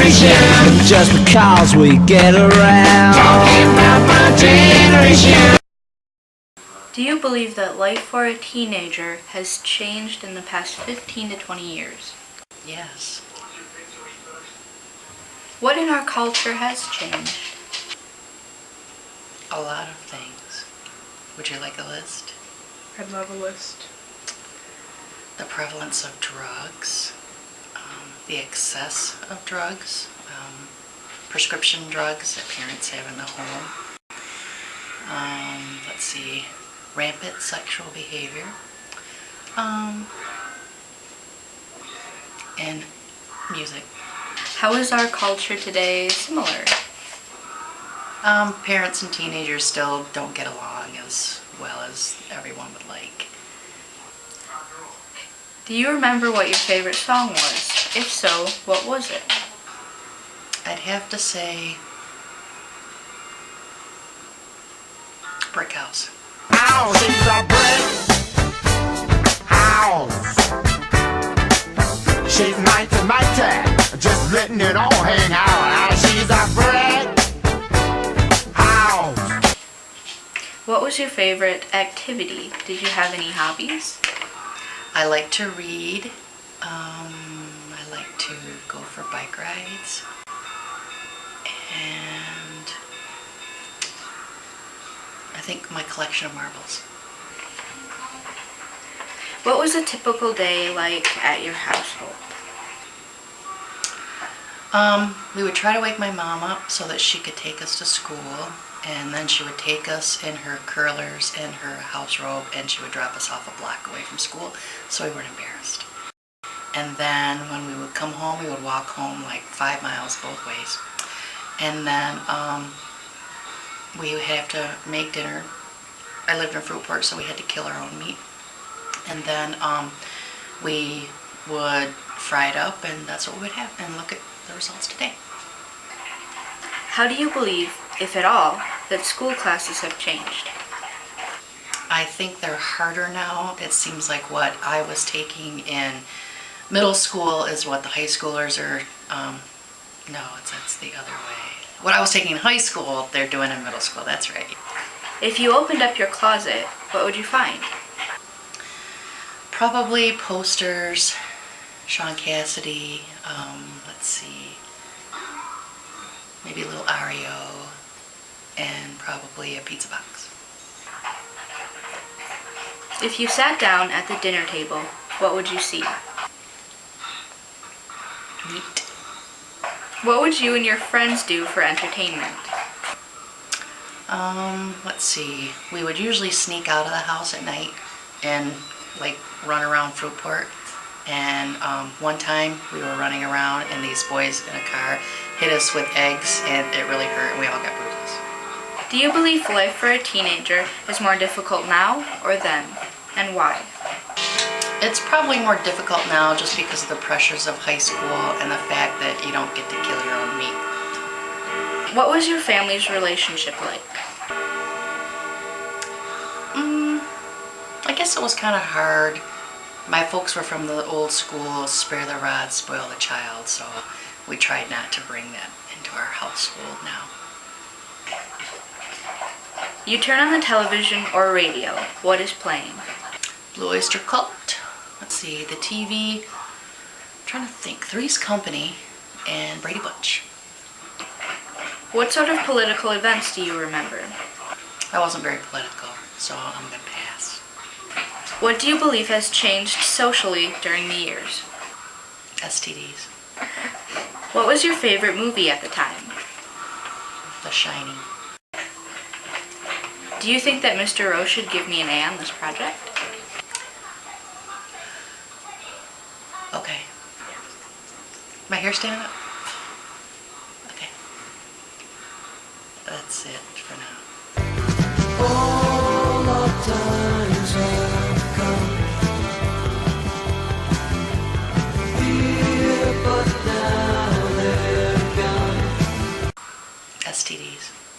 generation. Just because we get around. Talking about my generation. Do you believe that life for a teenager has changed in the past 15 to 20 years? Yes. What in our culture has changed? A lot of things. Would you like a list? I'd love a list. The prevalence of drugs, the excess of drugs, prescription drugs that parents have in the home. Let's see, rampant sexual behavior, and music. How is our culture today similar? Parents and teenagers still don't get along as well as everyone would like. Do you remember what your favorite song was? If so, what was it? I'd have to say Brick House. House, she's a brick house. She's mighty, just letting it all hang out. She's a brick house. What was your favorite activity? Did you have any hobbies? I like to read. I like to go for bike rides. And I think my collection of marbles. What was a typical day like at your household? We would try to wake my mom up so that she could take us to school, and then she would take us in her curlers and her house robe, and she would drop us off a block away from school so we weren't embarrassed. And then when we would come home, we would walk home like 5 miles both ways. And then we would have to make dinner. I lived in Fruitport, so we had to kill our own meat. And then we would fry it up, and that's what we would have. And look at the results today. How do you believe, if at all, that school classes have changed? I think they're harder now. It seems like what I was taking in middle school is what the high schoolers are, no, it's the other way. What I was taking in high school, they're doing in middle school, that's right. If you opened up your closet, what would you find? Probably posters, Sean Cassidy, let's see, maybe a little Ario, and probably a pizza box. If you sat down at the dinner table, what would you see? Meat. What would you and your friends do for entertainment? Let's see, we would usually sneak out of the house at night and like run around Fruitport. And one time we were running around and these boys in a car hit us with eggs and it really hurt and we all got bruises. Do you believe life for a teenager is more difficult now or then, and why? It's probably more difficult now just because of the pressures of high school and the fact that you don't get to kill your own meat. What was your family's relationship like? I guess it was kind of hard. My folks were from the old school, spare the rod, spoil the child, so we tried not to bring that into our household now. You turn on the television or radio. What is playing? Blue Oyster Cult. Let's see, the TV. I'm trying to think. Three's Company and Brady Bunch. What sort of political events do you remember? I wasn't very political, so I'm going to pass. What do you believe has changed socially during the years? STDs. What was your favorite movie at the time? The Shining. Do you think that Mr. Rowe should give me an A on this project? Okay. My hair standing up? Okay. That's it for now.